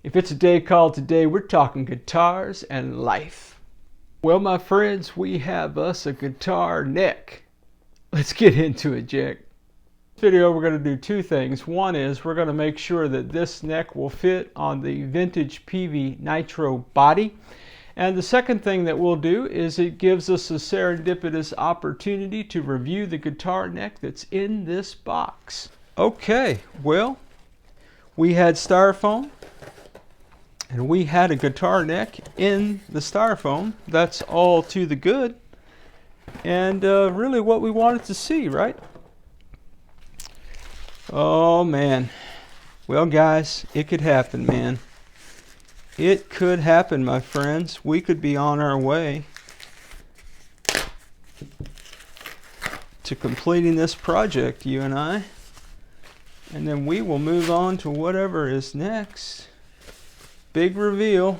If it's a day called today, we're talking guitars and life. Well, my friends, we have us a guitar neck. Let's get into it, Jack. In this video, we're going to do two things. One is we're going to make sure that this neck will fit on the vintage Peavey Nitro body. And the second thing that we'll do is it gives us a serendipitous opportunity to review the guitar neck that's in this box. Okay, well, we had styrofoam. And we had a guitar neck in the styrofoam. That's all to the good. And really what we wanted to see, right? Oh, man. Well, guys, it could happen, man. It could happen, my friends. We could be on our way to completing this project, you and I. And then we will move on to whatever is next. Big reveal.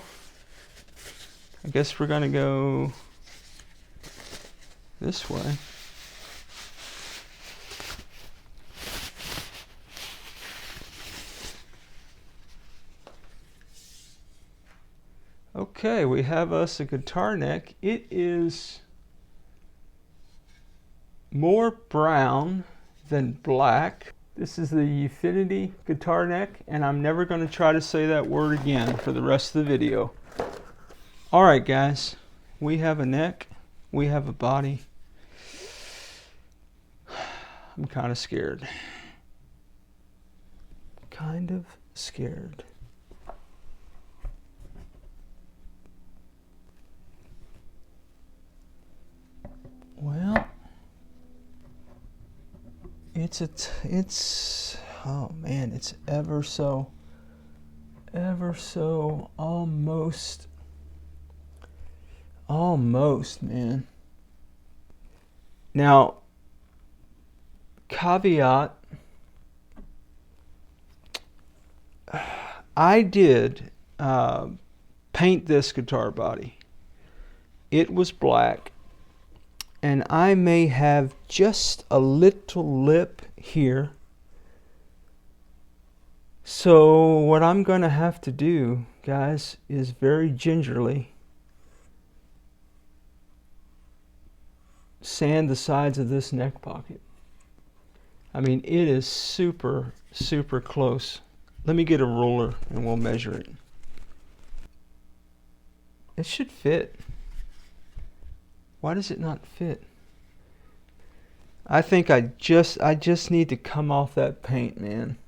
I guess we're going to go this way. Okay, we have us a guitar neck. It is more brown than black. This is the Infinity guitar neck, and I'm never going to try to say that word again for the rest of the video. Alright guys, we have a neck, we have a body. I'm kind of scared. Kind of scared. Well, it's oh man, it's ever so almost, man. Now, caveat, I did paint this guitar body. It was black. And I may have just a little lip here. So what I'm going to have to do, guys, is very gingerly sand the sides of this neck pocket. I mean, it is super, super close. Let me get a ruler and we'll measure it. It should fit. Why does it not fit? I think I just need to come off that paint, man.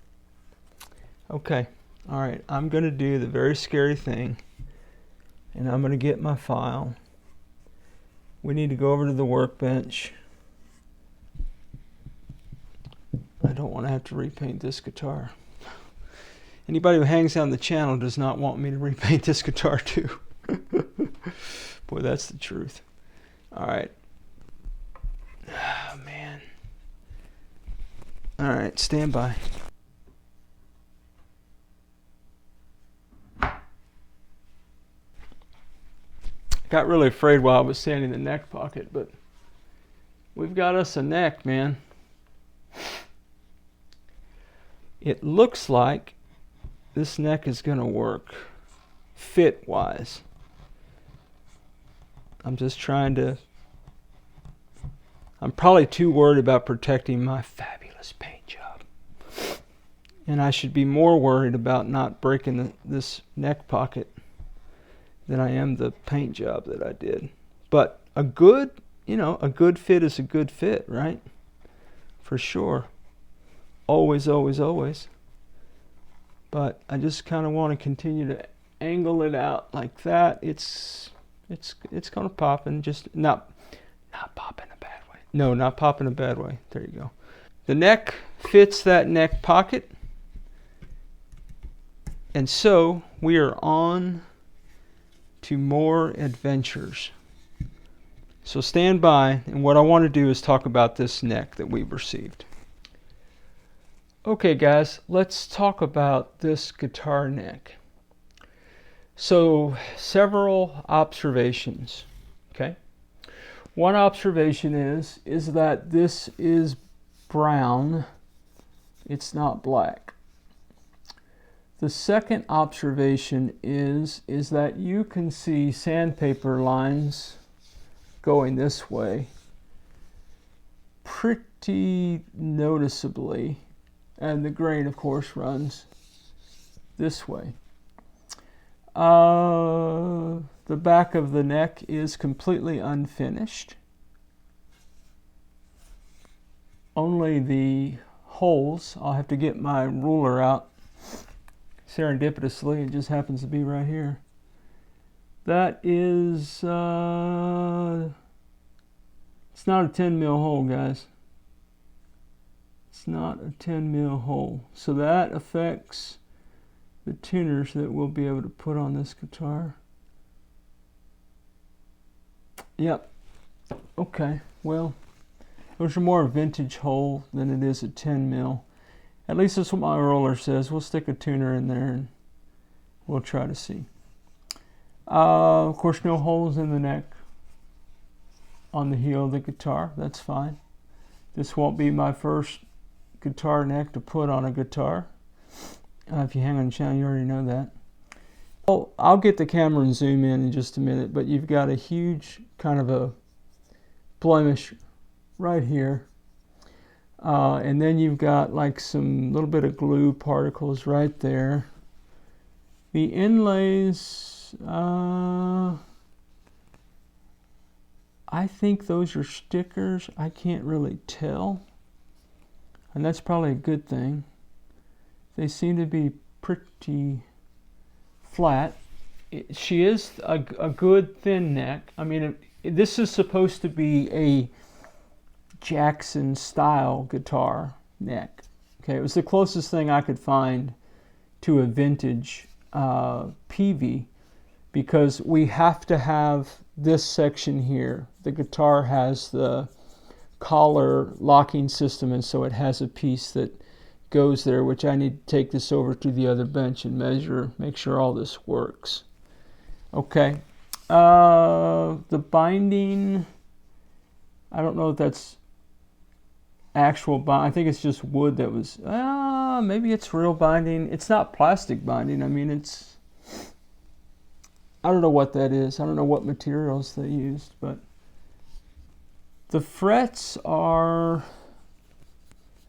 Okay. All right. I'm going to do the very scary thing. And I'm going to get my file. We need to go over to the workbench. I don't want to have to repaint this guitar. Anybody who hangs on the channel does not want me to repaint this guitar too. Boy, that's the truth. All right. Oh, man. All right, stand by. Got really afraid while I was sanding the neck pocket, but we've got us a neck, man. It looks like this neck is going to work fit-wise. I'm just trying to... I'm probably too worried about protecting my fabulous paint job. And I should be more worried about not breaking this neck pocket than I am the paint job that I did. But a good, a good fit is a good fit, right? For sure. Always, always, always. But I just kind of want to continue to angle it out like that. It's gonna pop, and just not pop in a bad way. No, not pop in a bad way. There you go. The neck fits that neck pocket. And so we are on to more adventures. So stand by, and what I want to do is talk about this neck that we received. Okay guys, let's talk about this guitar neck. So, several observations, okay? One observation is that this is brown, it's not black. The second observation is that you can see sandpaper lines going this way pretty noticeably, and the grain of course runs this way. The back of the neck is completely unfinished. Only the holes, I'll have to get my ruler out. Serendipitously, it just happens to be right here. That is, it's not a 10 mil hole, guys. It's not a 10 mil hole. So that affects the tuners that we'll be able to put on this guitar. Yep. Okay, well, those are more a vintage hole than it is a 10 mil. At least that's what my roller says. We'll stick a tuner in there and we'll try to see. Of course, no holes in the neck on the heel of the guitar. That's fine. This won't be my first guitar neck to put on a guitar. If you hang on the channel, you already know that. Oh, I'll get the camera and zoom in just a minute, but you've got a huge kind of a blemish right here. And then you've got like some little bit of glue particles right there. The inlays, I think those are stickers. I can't really tell. And that's probably a good thing. They seem to be pretty flat. She is a good thin neck. I mean, this is supposed to be a Jackson style guitar neck. Okay, it was the closest thing I could find to a vintage Peavey, because we have to have this section here. The guitar has the collar locking system, and so it has a piece that goes there, which I need to take this over to the other bench and measure, make sure all this works. Okay, the binding, I don't know if that's actual binding. I think it's just wood that was, maybe it's real binding. It's not plastic binding. I mean, it's, I don't know what that is. I don't know what materials they used, but the frets are,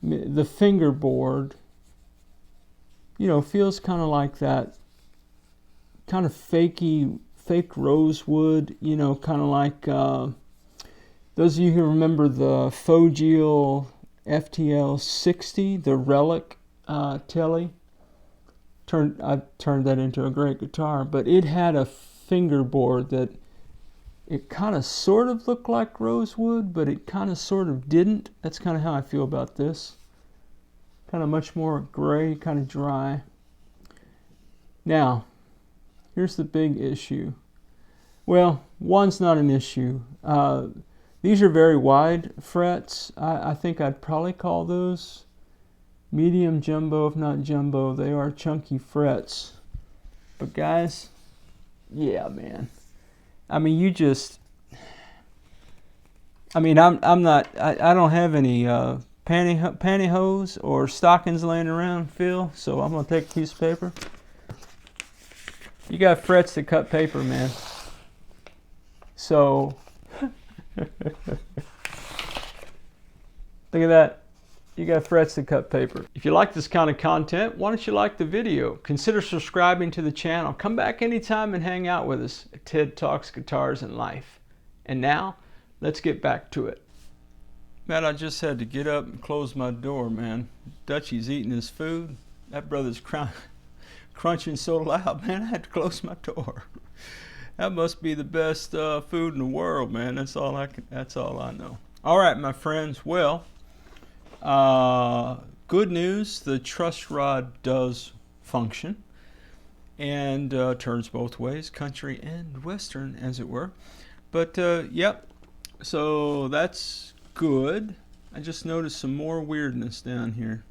the fingerboard, you know, feels kind of like that kind of fake rosewood, you know, kind of like those of you who remember the Fojill FTL 60, the Relic Telly. I turned that into a great guitar, but it had a fingerboard that it kind of sort of looked like rosewood, but it kind of sort of didn't. That's kind of how I feel about this. Kind of much more gray, kind of dry. Now, here's the big issue. Well, one's not an issue. These are very wide frets. I think I'd probably call those medium jumbo, if not jumbo. They are chunky frets. But guys, yeah, man. I mean, you just, I mean, I don't have any pantyhose or stockings laying around, Phil, so I'm going to take a piece of paper. You got frets that cut paper, man. So, look at that. You got frets that cut paper. If you like this kind of content, why don't you like the video? Consider subscribing to the channel. Come back anytime and hang out with us at Ted Talks Guitars and Life. And now, let's get back to it. Man, I just had to get up and close my door, man. Dutchie's eating his food. That brother's crunching so loud, man, I had to close my door. That must be the best food in the world, man. That's all I know. All right, my friends. Well, good news, the truss rod does function and turns both ways, country and western, as it were. But yep, so that's good. I just noticed some more weirdness down here.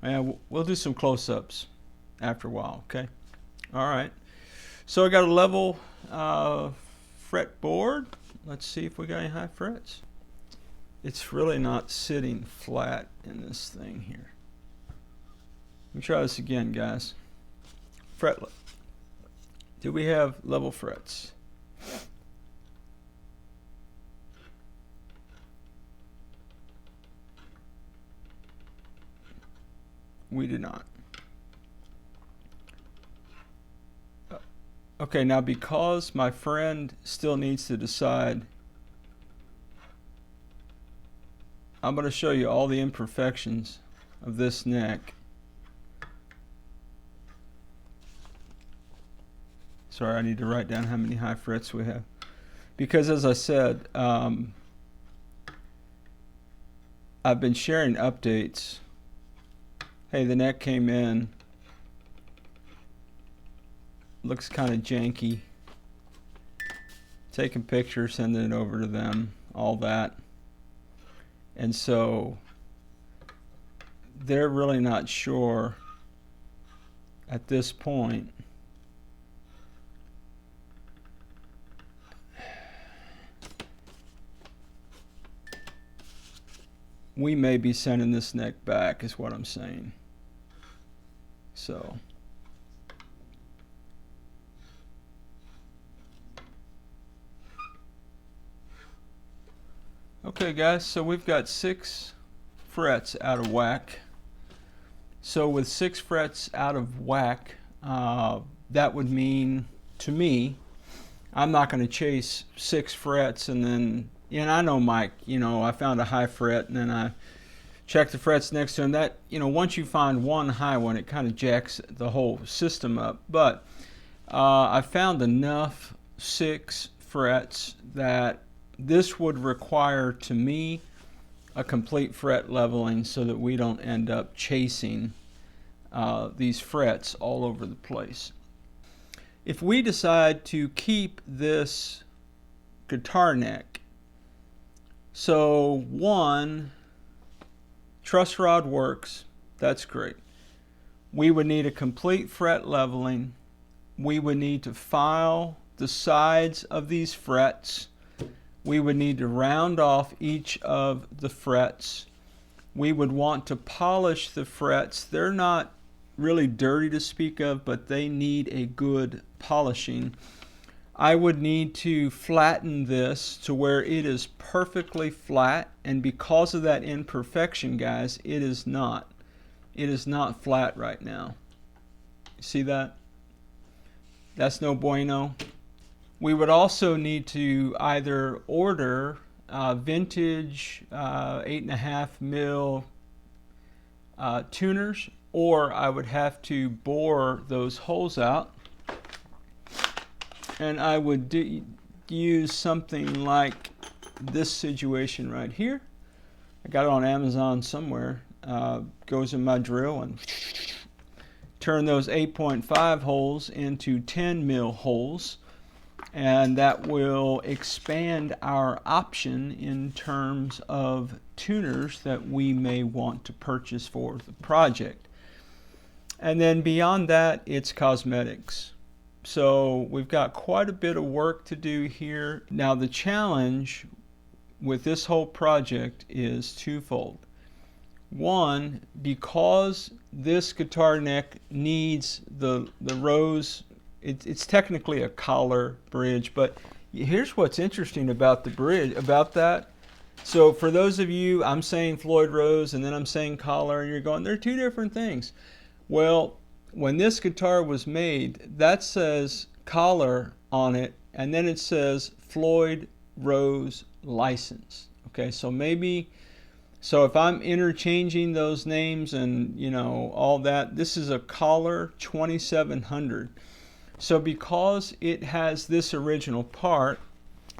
Yeah, we'll do some close-ups after a while, okay? All right. So I got a level fretboard. Let's see if we got any high frets. It's really not sitting flat in this thing here. me try this again, guys. Fretlet. Do we have level frets? We do not. Okay, now because my friend still needs to decide, I'm going to show you all the imperfections of this neck. Sorry, I need to write down how many high frets we have. Because as I said, I've been sharing updates. Hey, the neck came in. Looks kind of janky. Taking pictures, sending it over to them, all that. And so they're really not sure at this point we may be sending this neck back, is what I'm saying. So okay guys, so we've got 6 frets out of whack. So with 6 frets out of whack, that would mean to me, I'm not going to chase 6 frets and then, and I know Mike, you know, I found a high fret and then I check the frets next to him. That, you know, once you find one high one, it kind of jacks the whole system up. But I found enough 6 frets that this would require, to me, a complete fret leveling so that we don't end up chasing these frets all over the place. If we decide to keep this guitar neck, so one, truss rod works, that's great. We would need a complete fret leveling. We would need to file the sides of these frets. We would need to round off each of the frets. We would want to polish the frets. They're not really dirty to speak of, but they need a good polishing. I would need to flatten this to where it is perfectly flat, and because of that imperfection, guys, it is not flat right now. See that? That's no bueno. We would also need to either order vintage 8.5 mil tuners, or I would have to bore those holes out, and I would use something like this situation right here. I got it on Amazon somewhere. Goes in my drill and turn those 8.5 holes into 10 mil holes, and that will expand our option in terms of tuners that we may want to purchase for the project. And then beyond that, it's cosmetics. So we've got quite a bit of work to do here. Now the challenge with this whole project is twofold. One, because this guitar neck needs the rose, it's technically a collar bridge, but here's what's interesting about the bridge, about that. So for those of you, I'm saying Floyd Rose and then I'm saying collar, and you're going, they're two different things. Well, when this guitar was made, that says collar on it, and then it says Floyd Rose license. Okay, so maybe, so if I'm interchanging those names and, you know, all that, this is a collar 2700. So because it has this original part,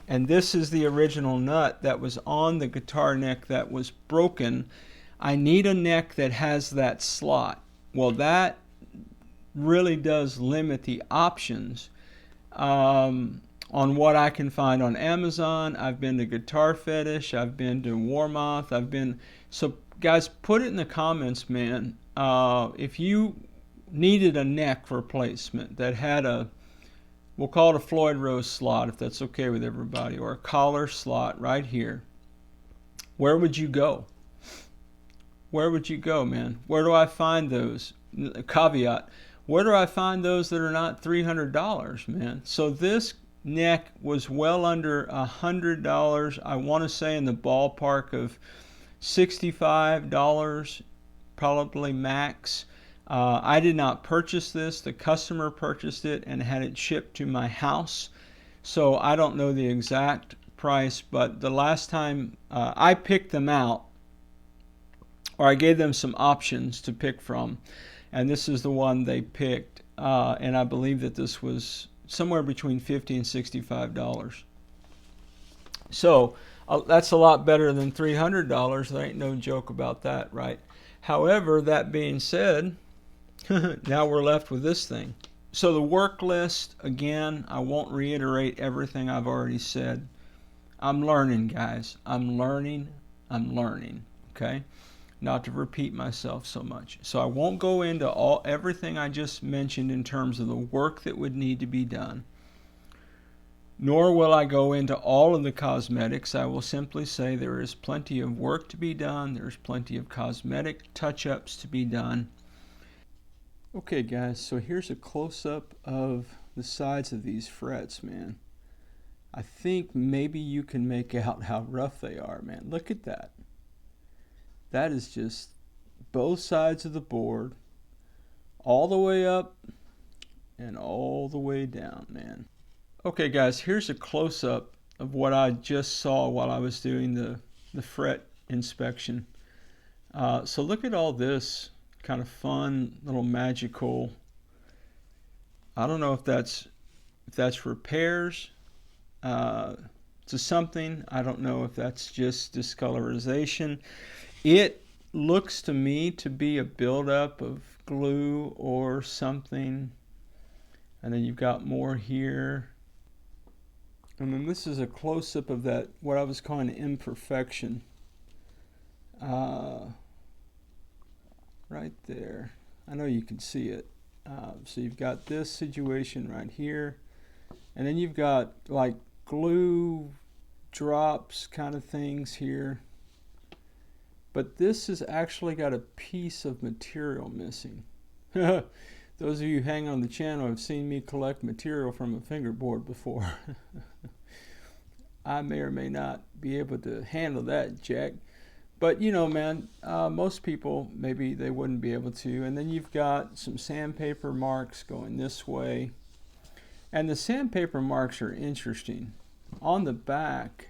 and this is the original nut that was on the guitar neck that was broken, I need a neck that has that slot. Well, that really does limit the options on what I can find on Amazon. I've been to Guitar Fetish, I've been to Warmoth, I've been, so guys, put it in the comments, man, if you needed a neck replacement that had a, we'll call it a Floyd Rose slot, if that's okay with everybody, or a collar slot right here, where would you go? Where would you go, man? Where do I find those? caveat. Where do I find those that are not $300, man? So this neck was well under $100. I want to say in the ballpark of $65, probably max. I did not purchase this. The customer purchased it and had it shipped to my house. So I don't know the exact price, but the last time I picked them out, or I gave them some options to pick from, and this is the one they picked, and I believe that this was somewhere between $50 and $65. So that's a lot better than $300. There ain't no joke about that, right? However, that being said, now we're left with this thing. So the work list, again, I won't reiterate everything I've already said. I'm learning, guys. I'm learning, okay? Not to repeat myself so much. So I won't go into everything I just mentioned in terms of the work that would need to be done. Nor will I go into all of the cosmetics. I will simply say there is plenty of work to be done. There's plenty of cosmetic touch-ups to be done. Okay, guys, so here's a close-up of the sides of these frets, man. I think maybe you can make out how rough they are, man. Look at that. That is just both sides of the board, all the way up and all the way down, man. Okay, guys, here's a close-up of what I just saw while I was doing the fret inspection. So look at all this kind of fun little magical, I don't know if that's repairs to something. I don't know if that's just discolorization. It looks to me to be a buildup of glue or something. And then you've got more here. And then this is a close-up of that, what I was calling imperfection. Right there. I know you can see it. So you've got this situation right here. And then you've got like glue drops kind of things here. But this has actually got a piece of material missing. Those of you who hang on the channel have seen me collect material from a fingerboard before. I may or may not be able to handle that, Jack. But you know, man, most people, maybe they wouldn't be able to. And then you've got some sandpaper marks going this way. And the sandpaper marks are interesting. On the back,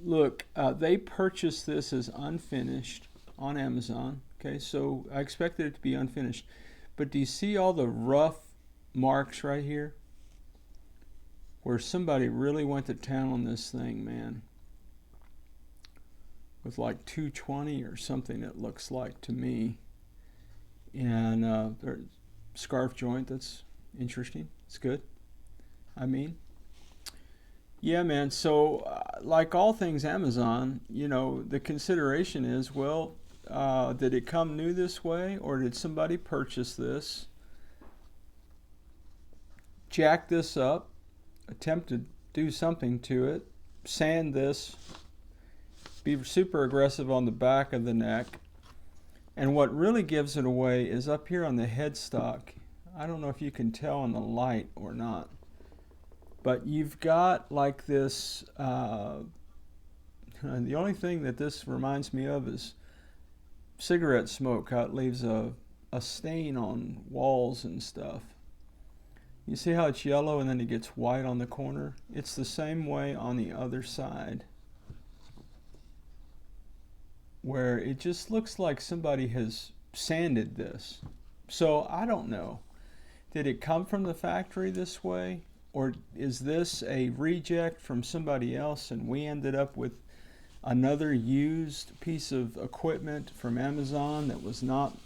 look, they purchased this as unfinished on Amazon. Okay, so I expected it to be unfinished. But do you see all the rough marks right here? Where somebody really went to town on this thing, man. With like 220 or something, it looks like to me. And scarf joint, that's interesting. It's good. I mean, yeah, man. So like all things Amazon, you know, the consideration is, well, did it come new this way, or did somebody purchase this, jack this up, attempt to do something to it, sand this, be super aggressive on the back of the neck. And what really gives it away is up here on the headstock. I don't know if you can tell in the light or not, but you've got like this, the only thing that this reminds me of is cigarette smoke, how it leaves a stain on walls and stuff. You see how it's yellow and then it gets white on the corner? It's the same way on the other side, where it just looks like somebody has sanded this. So I don't know. Did it come from the factory this way? Or is this a reject from somebody else and we ended up with another used piece of equipment from Amazon that was not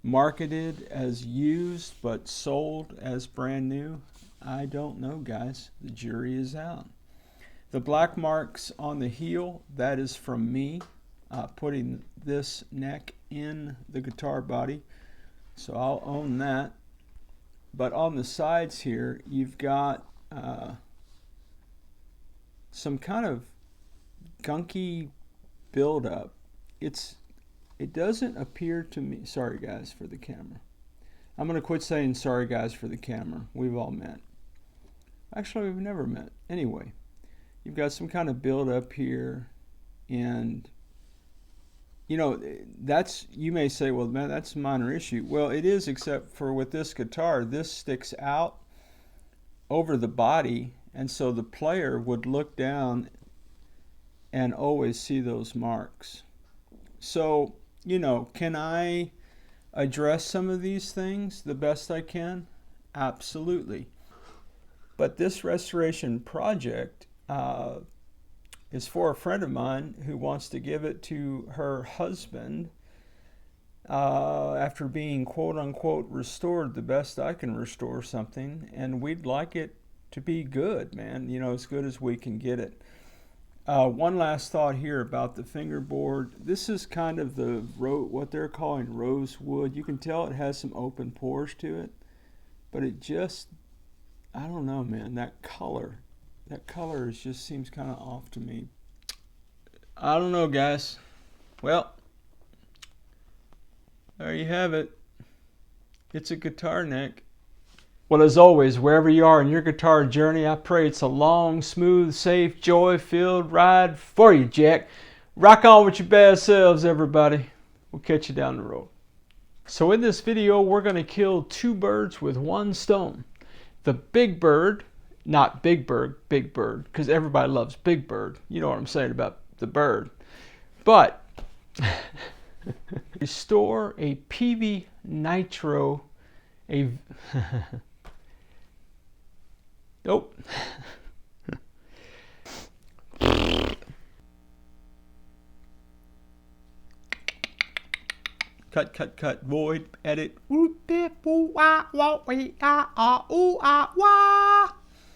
marketed as used but sold as brand new? I don't know, guys. The jury is out. The black marks on the heel, that is from me putting this neck in the guitar body. So I'll own that. But on the sides here, you've got some kind of gunky buildup. It's it doesn't appear to me, sorry guys for the camera. I'm going to quit saying sorry guys for the camera. We've all met. Actually, we've never met. Anyway, you've got some kind of build up here, and you know, that's, you may say, well, man, that's a minor issue. Well, it is, except for with this guitar, this sticks out over the body, and so the player would look down and always see those marks. So, you know, can I address some of these things the best I can? Absolutely. But this restoration project is for a friend of mine who wants to give it to her husband after being quote-unquote restored the best I can restore something, and we'd like it to be good, man, you know, as good as we can get it. One last thought here about the fingerboard. This is kind of the what they're calling rosewood. You can tell it has some open pores to it, but it just, I don't know, man, that color just seems kind of off to me. I don't know, guys. Well, there you have it. It's a guitar neck. Well, as always, wherever you are in your guitar journey, I pray it's a long, smooth, safe, joy-filled ride for you, Jack. Rock on with your bad selves, everybody. We'll catch you down the road. So in this video, we're going to kill two birds with one stone. The big bird, not Big Bird, because everybody loves Big Bird. You know what I'm saying about the bird. But restore a Peavey Nitro, nope. Cut, void, edit.